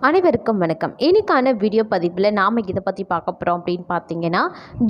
அனைவருக்கும் வணக்கம். இன்னைக்கான வீடியோ பதிவில் நாம் இதை பற்றி பார்க்க போகிறோம் அப்படின்னு பார்த்தீங்கன்னா,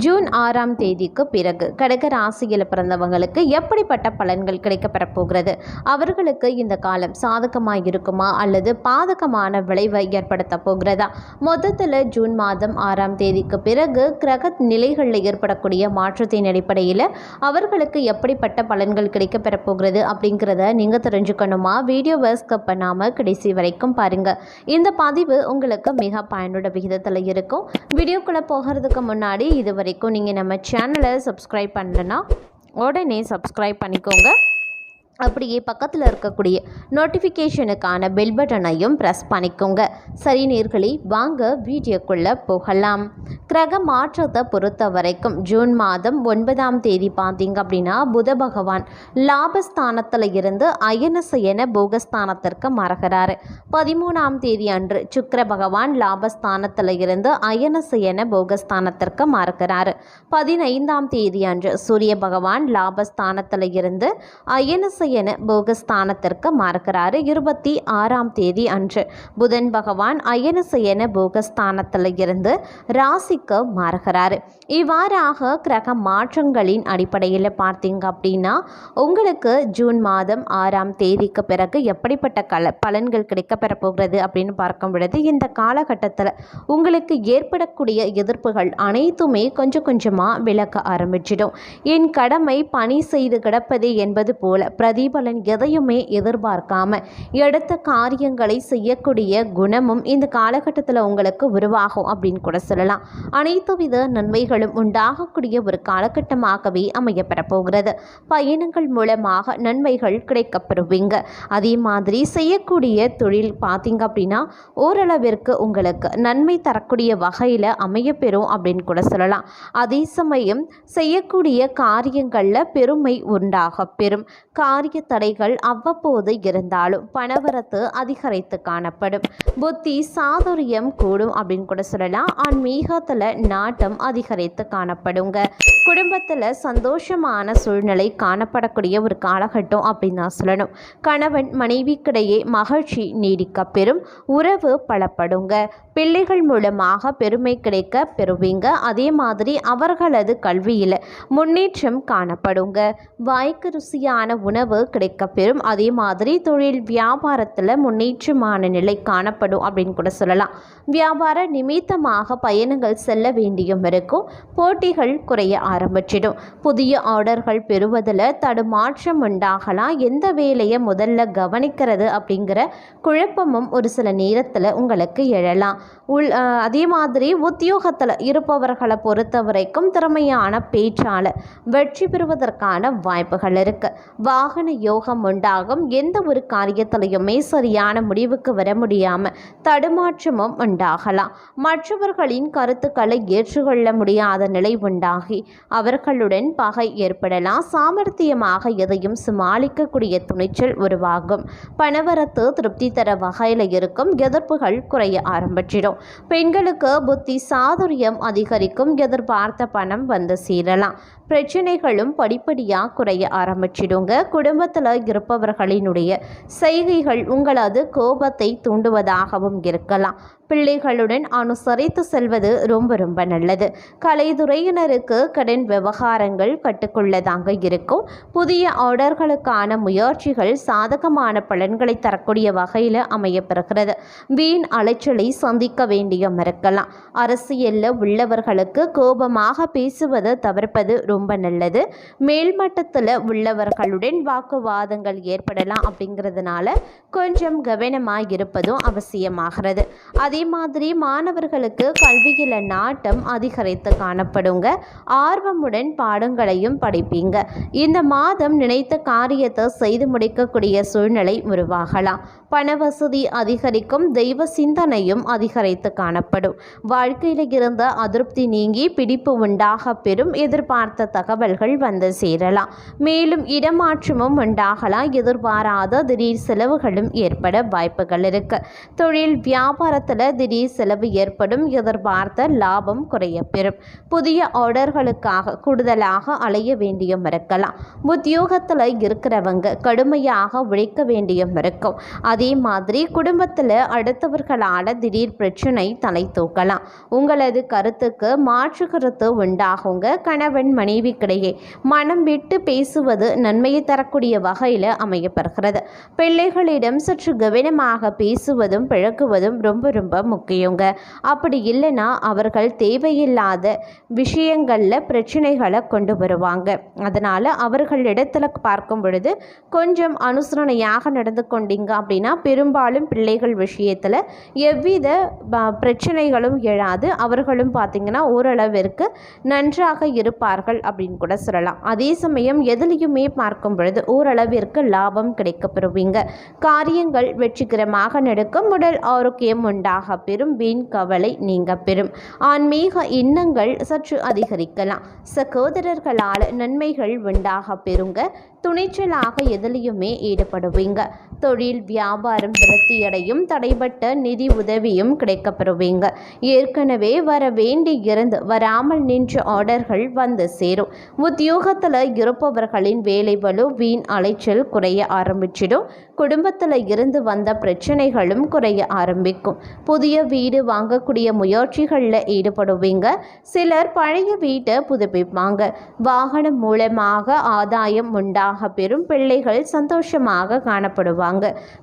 ஜூன் 6ஆம் தேதிக்கு பிறகு கடக ராசியில் பிறந்தவங்களுக்கு எப்படிப்பட்ட பலன்கள் கிடைக்கப்பெற போகிறது, அவர்களுக்கு இந்த காலம் சாதகமாக இருக்குமா அல்லது பாதகமான விளைவை ஏற்படுத்த போகிறதா, மொத்தத்தில் ஜூன் மாதம் 6ஆம் தேதிக்கு பிறகு கிரக நிலைகளில் ஏற்படக்கூடிய மாற்றத்தின் அடிப்படையில் அவர்களுக்கு எப்படிப்பட்ட பலன்கள் கிடைக்கப்பெற போகிறது அப்படிங்கிறத நீங்கள் தெரிஞ்சுக்கணுமா? வீடியோவை ஸ்கிப் பண்ணாமல் கடைசி வரைக்கும் பாருங்கள். இந்த பதிவு உங்களுக்கு மிக பயனுள்ள விகிதத்தில் இருக்கும். வீடியோக்குள்ளே போகிறதுக்கு முன்னாடி இது வரைக்கும் நீங்கள் நம்ம சேனலை சப்ஸ்கிரைப் பண்ணலன்னா உடனே சப்ஸ்கிரைப் பண்ணிக்கோங்க. அப்படியே பக்கத்தில் இருக்கக்கூடிய நோட்டிஃபிகேஷனுக்கான பெல் பட்டனையும் ப்ரெஸ் பண்ணிக்கோங்க. சரி நேயர்களே, வாங்க வீடியோக்குள்ளே போகலாம். கிரக மாற்றத்தை பொறுத்த வரைக்கும் ஜூன் மாதம் 9ஆம் தேதி பார்த்தீங்க அப்படின்னா புத பகவான் லாபஸ்தானத்தில் இருந்து அயனசயன போகஸ்தானத்திற்கு மாறுகிறாரு. 13ஆம் தேதி அன்று சுக்கிர பகவான் லாபஸ்தானத்தில் இருந்து அயனசயன போகஸ்தானத்திற்கு மாறுகிறாரு. 15ஆம் தேதி அன்று சூரிய பகவான் லாபஸ்தானத்தில் இருந்து அயனசயன போகஸ்தானத்திற்கு மாறுகிறாரு. 26ஆம் தேதி அன்று புதன் பகவான் அயனசயன போகஸ்தானத்தில் இருந்து ராசிக்கு மாறுகிறாரு. இவ்வாறாக கிரக மாற்றங்களின் அடிப்படையில் பார்த்தீங்க அப்படின்னா உங்களுக்கு ஜூன் மாதம் 6ஆம் தேதிக்கு பிறகு எப்படிப்பட்ட பலன்கள் கிடைக்கப்பெற போகிறது அப்படின்னு பார்க்கும் பொழுது, இந்த காலகட்டத்தில் உங்களுக்கு ஏற்படக்கூடிய எதிர்ப்புகள் அனைத்துமே கொஞ்சம் கொஞ்சமாக விலக ஆரம்பிச்சிடும். என் கடமை பணி செய்து கிடப்பதே என்பது போல பிரதிபலன் எதையுமே எதிர்பார்க்காம எடுத்த காரியங்களை செய்யக்கூடிய குணமும் இந்த காலகட்டத்தில் உங்களுக்கு உருவாகும் அப்படின்னு கூட சொல்லலாம். அனைத்து வித நன்மைகளும் உண்டாகக்கூடிய ஒரு காலகட்டமாகவே அமையப்பெற போகிறது. பயணங்கள் மூலமாக நன்மைகள் கிடைக்கப்பெறுவீங்க. அதே மாதிரி செய்யக்கூடிய தொழில் பார்த்தீங்க அப்படின்னா ஓரளவிற்கு உங்களுக்கு நன்மை தரக்கூடிய வகையில் அமையப்பெறும் அப்படின்னு கூட சொல்லலாம். அதே சமயம் செய்யக்கூடிய காரியங்களில் பெருமை உண்டாக பெறும். காரிய தடைகள் அவ்வப்போது இருந்தாலும் பணவரத்து அதிகரித்து காணப்படும். புத்தி சாதுரியம் கூடும் அப்படின்னு கூட சொல்லலாம். ஆன்மீகத்தில் நாட்டம் அதிகரித்து காணப்படுங்க. குடும்பத்தில் சந்தோஷமான சூழ்நிலை காணப்படக்கூடிய ஒரு காலகட்டம் அப்படின்னு தான் சொல்லணும். கணவன் மனைவிக்கிடையே மகிழ்ச்சி நீடிக்க பெறும். உறவு பலப்படுங்க. பிள்ளைகள் மூலமாக பெருமை கிடைக்க பெறுவீங்க. அதே மாதிரி அவர்களது கல்வியில் முன்னேற்றம் காணப்படுங்க. வாய்க்கு ருசியான உணவு கிடைக்கப்பெறும். அதே மாதிரி தொழில் வியாபாரத்தில் முன்னேற்றமான நிலை காணப்படும் அப்படின்னு கூட சொல்லலாம். வியாபார நிமித்தமாக பயணங்கள் செல்ல வேண்டியும் இருக்கும். போட்டிகள் குறைய ஆரம்பிச்சிடும். புதிய ஆர்டர்கள் பெறுவதில் தடுமாற்றம் உண்டாகலாம். எந்த வேலையை முதல்ல கவனிக்கிறது அப்படிங்கிற குழப்பமும் ஒரு சில நேரத்தில் உங்களுக்கு எழலாம். அதே மாதிரி உத்தியோகத்தில் இருப்பவர்களை பொறுத்த வரைக்கும் திறமையான பேச்சாளர் வெற்றி பெறுவதற்கான வாய்ப்புகள் இருக்கு. வாகன யோகம் உண்டாகும். எந்த ஒரு காரியத்திலையுமே சரியான முடிவுக்கு வர முடியாமல் தடுமாற்றமும் உண்டாகலாம். மற்றவர்களின் கருத்துக்களை ஏற்றுக்கொள்ள முடியாத நிலை உண்டாகி அவர்களுடன் பகை ஏற்படலாம். சாமர்த்தியமாக எதையும் சமாளிக்கக்கூடிய துணிச்சல் உருவாகும். பணவரத்து திருப்தி தர வகையில் இருக்கும். எதிர்ப்புகள் குறைய ஆரம்பிச்சிடும். பெண்களுக்கு புத்தி சாதுரியம் அதிகரிக்கும். எதிர்பார்த்த பணம் வந்து சேரலாம். பிரச்சனைகளும் படிப்படியாக குறைய ஆரம்பிச்சிடுங்க. குடும்பத்தில் இருப்பவர்களினுடைய செய்கைகள் உங்களது கோபத்தை தூண்டுவதாகவும் இருக்கலாம். பிள்ளைகளுடன் அனுசரித்து செல்வது ரொம்ப ரொம்ப நல்லது. கலைத்துறையினருக்கு கடன் விவகாரங்கள் கட்டுக்குள்ளதாங்க இருக்கும். புதிய ஆர்டர்களுக்கான முயற்சிகள் சாதகமான பலன்களை தரக்கூடிய வகையில் அமையப்பெறுகிறது. வீண் அலைச்சலை சந்திக்க வேண்டியும் இருக்கலாம். அரசியலில் உள்ளவர்களுக்கு கோபமாக பேசுவதை தவிர்ப்பது ரொம்ப நல்லது. மேல்மட்டத்தில் உள்ளவர்களுடன் வாக்குவாதங்கள் ஏற்படலாம். அப்படிங்கிறதுனால கொஞ்சம் கவனமாக இருப்பதும் அவசியமாகிறது. அதே மாதிரி மாணவர்களுக்கு கல்வியில் நாட்டம் அதிகரித்து காணப்படுங்க. ஆர்வமுடன் பாடங்களையும் படிப்பீங்க. இந்த மாதம் நினைத்த காரியத்தை செய்து முடிக்கக்கூடிய சூழ்நிலை உருவாகலாம். பண வசதி அதிகரிக்கும். தெய்வ சிந்தனையும் அதிகரித்து காணப்படும். வாழ்க்கையில் இருந்த அதிருப்தி நீங்கி பிடிப்பு உண்டாக பெறும். எதிர்பார்த்த எதிர்பார்த்த தகவல்கள் வந்து சேரலாம். மேலும் இடமாற்றமும் உண்டாகலாம். எதிர்பாராத திடீர் செலவுகளும் ஏற்பட வாய்ப்புகள் இருக்கு. தொழில் வியாபாரத்தில் திடீர் செலவு ஏற்படும். எதிர்பார்த்த லாபம் குறைய பெறும். புதிய ஆர்டர்களுக்காக கூடுதலாக அலைய வேண்டியும் இருக்கலாம். உத்தியோகத்தில் இருக்கிறவங்க கடுமையாக உழைக்க வேண்டியும் இருக்கும். அதே மாதிரி குடும்பத்தில் அடுத்தவர்களால் திடீர் பிரச்சனை தலை தூக்கலாம். உங்களது கருத்துக்கு மாற்று கருத்து உண்டாகுங்க. கணவன் மனைவிக்கிடையே மனம் விட்டு பேசுவது நன்மையை தரக்கூடிய வகையில் அமையப்படுகிறது. பிள்ளைகளிடம் சற்று கவனமாக பேசுவதும் பழகுவதும் ரொம்ப ரொம்ப முக்கியங்க. அப்படி இல்லைன்னா அவர்கள் தேவையில்லாத விஷயங்களில் பிரச்சனைகளை கொண்டு வருவாங்க. அதனால் அவர்களிடத்தில் பார்க்கும் பொழுது கொஞ்சம் அனுசரணையாக நடந்து கொண்டீங்க அப்படின்னா பெரும்பாலும் பிள்ளைகள் விஷயத்தில் எவ்வித பிரச்சனைகளும் எழாது. அவர்களும் பார்த்திங்கன்னா ஓரளவிற்கு நன்றாக இருப்பார்கள் அப்படின்னு கூட சொல்லலாம். அதே சமயம் எதுலேயுமே பார்க்கும் பொழுது ஓரளவிற்கு லாபம் கிடைக்கப்பெறுவீங்க. காரியங்கள் வெற்றிகரமாக நடக்கும். உடல் ஆரோக்கியம் உண்டாக பெறும். வீண் கவலை நீங்க பெறும். ஆன்மீக எண்ணங்கள் சற்று அதிகரிக்கலாம். சகோதரர்களால் நன்மைகள் உண்டாக பெறுங்க. துணிச்சலாக எதிலையுமே ஈடுபடுவீங்க. தொழில் வியாபாரம் விருத்தியடையும். தடைபட்ட நிதி உதவியும் கிடைக்கப்பெறுவீங்க. ஏற்கனவே வர வேண்டி இருந்து வராமல் நின்ற ஆர்டர்கள் வந்து சேரும். உத்தியோகத்தில் இருப்பவர்களின் வேலை பளு வீண் அலைச்சல் குறைய ஆரம்பிச்சிடும். குடும்பத்தில் இருந்து வந்த பிரச்சனைகளும் குறைய ஆரம்பிக்கும். புதிய வீடு வாங்கக்கூடிய முயற்சிகளில் ஈடுபடுவீங்க. சிலர் பழைய வீட்டை புதுப்பிப்பாங்க. வாகனம் மூலமாக ஆதாயம் உண்டாக பெறும். பிள்ளைகள் சந்தோஷமாக காணப்படுவாங்க.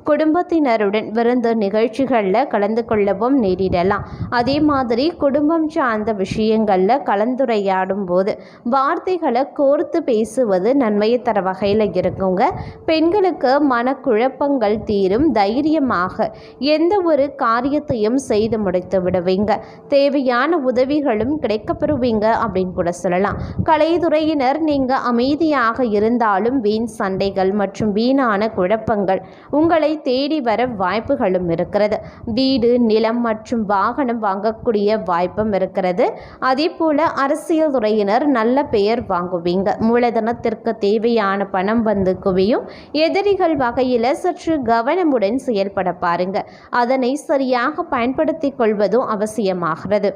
குடும்பத்தினருடன் விருந்து நிகழ்ச்சிகளில் கலந்து கொள்ளவும் நேரிடலாம். அதே மாதிரி குடும்பம் சார்ந்த விஷயங்களில் கலந்துரையாடும் போது வார்த்தைகளை கோர்த்து பேசுவது நன்மையை தர வகையில் இருக்குங்க. பெண்களுக்கு மனக்குழப்பங்கள் தீரும். தைரியமாக எந்த ஒரு காரியத்தையும் செய்து முடித்து விடுவீங்க. தேவையான உதவிகளும் கிடைக்கப்பெறுவீங்க அப்படின்னு கூட சொல்லலாம். கலைத்துறையினர் நீங்கள் அமைதியாக இருந்தாலும் வீண் சண்டைகள் மற்றும் வீணான குழப்பங்கள் உங்களை தேடி வர வாய்ப்புகளும் இருக்கிறது. வீடு நிலம் மற்றும் வாகனம் வாங்கக்கூடிய வாய்ப்பும் இருக்கிறது. அதே போல அரசியல் துறையினர் நல்ல பெயர் வாங்குவீங்க. மூலதனத்திற்கு தேவையான பணம் வந்து குவியும். எதிரிகள் வகையில் சற்று கவனமுடன் செயல்பட பாருங்க. அதனை சரியாக பயன்படுத்திக் கொள்வதும் அவசியமாகிறது.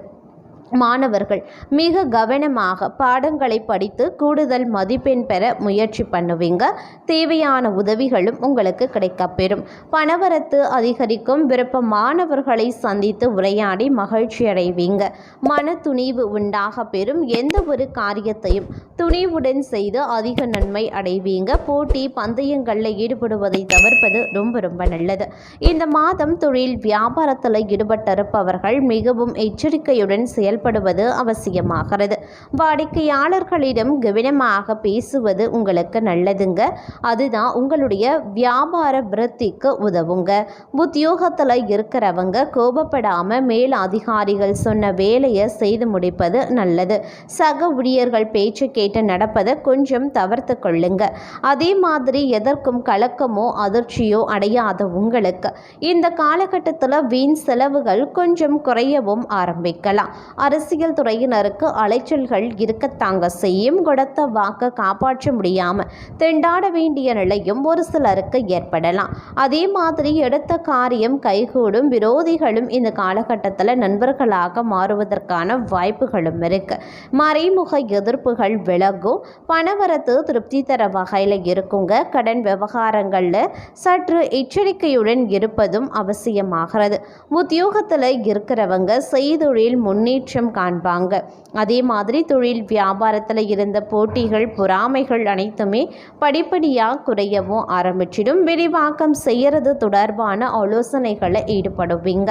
மாணவர்கள் மிக கவனமாக பாடங்களை படித்து கூடுதல் மதிப்பெண் பெற முயற்சி பண்ணுவீங்க. தேவையான உதவிகளும் உங்களுக்கு கிடைக்கப்பெறும். பணவரத்து அதிகரிக்கும். விருப்பமானவர்களை சந்தித்து உரையாடி மகிழ்ச்சி அடைவீங்க. மன துணிவு உண்டாக பெறும். எந்த ஒரு காரியத்தையும் துணிவுடன் செய்து அதிக நன்மை அடைவீங்க. போட்டி பந்தயங்களில் ஈடுபடுவதை தவிர்ப்பது ரொம்ப ரொம்ப நல்லது. இந்த மாதம் தொழில் வியாபாரத்தில் ஈடுபட்டிருப்பவர்கள் மிகவும் எச்சரிக்கையுடன் செயல்படுவது அவசியமாகிறது. வாடிக்கையாளர்களிடம் கவனமாக பேசுவது உங்களுக்கு நல்லதுங்க. அதுதான் உங்களுடைய வியாபார விருத்திக்கு உதவுங்க. உத்தியோகத்தில் இருக்கிறவங்க கோபப்படாம மேல் அதிகாரிகள் சொன்ன வேலையை செய்து முடிப்பது நல்லது. சக ஊழியர்கள் பேச்சு கேட்டு நடப்பதை கொஞ்சம் தவிர்த்து கொள்ளுங்க. அதே மாதிரி எதற்கும் கலக்கமோ அதிர்ச்சியோ அடையாத உங்களுக்கு இந்த காலகட்டத்தில் வீண் செலவுகள் கொஞ்சம் குறையவும் ஆரம்பிக்கலாம். அரசியல் துறையினருக்கு அலைச்சல்கள் இருக்கத்தாங்க செய்யும். கொடுத்த வாக்க காப்பாற்ற முடியாமல் திண்டாட வேண்டிய நிலையும் ஒரு சிலருக்கு ஏற்படலாம். அதே மாதிரி எடுத்த காரியம் கைகூடும். விரோதிகளும் இந்த காலகட்டத்தில் நண்பர்களாக மாறுவதற்கான வாய்ப்புகளும் இருக்கு. மறைமுக எதிர்ப்புகள் விலகும். பணவரத்து திருப்தி தர வகையில் இருக்குங்க. கடன் விவகாரங்களில் சற்று எச்சரிக்கையுடன் இருப்பதும் அவசியமாகிறது. உத்தியோகத்தில் இருக்கிறவங்க செய்தொழில் முன்னேற்றம் காண்பாங்க. அதே மாதிரி தொழில் வியாபாரத்தில் இருந்த போட்டிகள் பொறாமைகள் அனைத்துமே படிப்படியாக குறையவும் ஆரம்பிச்சிடும். விரிவாக்கம் செய்யறது தொடர்பான ஆலோசனைகளை ஈடுபடுவீங்க.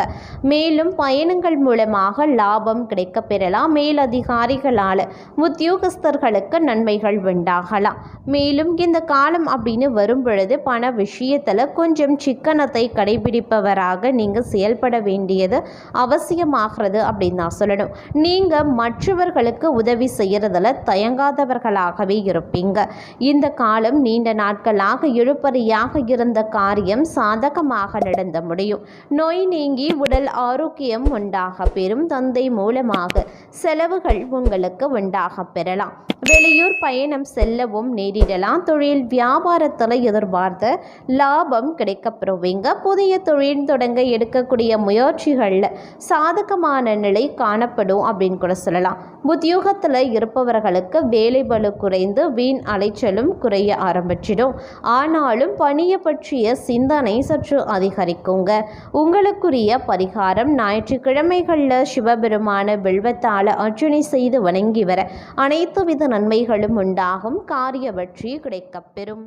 மேலும் பயணங்கள் மூலமாக லாபம் கிடைக்க பெறலாம். மேலதிகாரிகளால் உத்தியோகஸ்தர்களுக்கு நன்மைகள் உண்டாகலாம். மேலும் இந்த காலம் அப்படின்னு வரும் பொழுது பண விஷயத்தில் கொஞ்சம் சிக்கனத்தை கடைபிடிப்பவராக நீங்கள் செயல்பட வேண்டியது அவசியமாகிறது அப்படின்னு நான் சொல்லணும். நீங்கள் மற்றவர்களுக்கு உதவி செய்கிறதுல தயங்காதவர்களாகவே இருப்பீங்க. இந்த காலம் நீண்ட நாட்களாக இழுபறியாக இருந்த காரியம் சாதகமாக நடந்து முடியும். நோய் நீங்கி உடல் ஆரோக்கியம் உண்டாக பெறும். தந்தை மூலமாக செலவுகள் உங்களுக்கு உண்டாக பெறலாம். வெளியூர் பயணம் செல்லவும் நேரிடலாம். தொழில் வியாபாரத்தில் எதிர்பார்த்த லாபம் கிடைக்கப்பெறுவீங்க. புதிய தொழில் தொடங்க எடுக்கக்கூடிய முயற்சிகளில் சாதகமான நிலை காணப்படும் அப்படின்னு கூட சொல்லலாம். உத்தியோகத்தில் இருப்பவர்களுக்கு வேலை பளு குறைந்து வீண் அலைச்சலும் குறைய ஆரம்பிச்சிடும். ஆனாலும் பணியை பற்றிய சிந்தனை சற்று அதிகரிக்குங்க. உங்களுக்குரிய பரிகாரம் ஞாயிற்றுக்கிழமைகளில் சிவபெருமான வில்வத்தால் அர்ச்சனை செய்து வணங்கி வர அனைத்து வித நன்மைகளும் உண்டாகும். காரிய வெற்றி கிடைக்கப்பெறும்.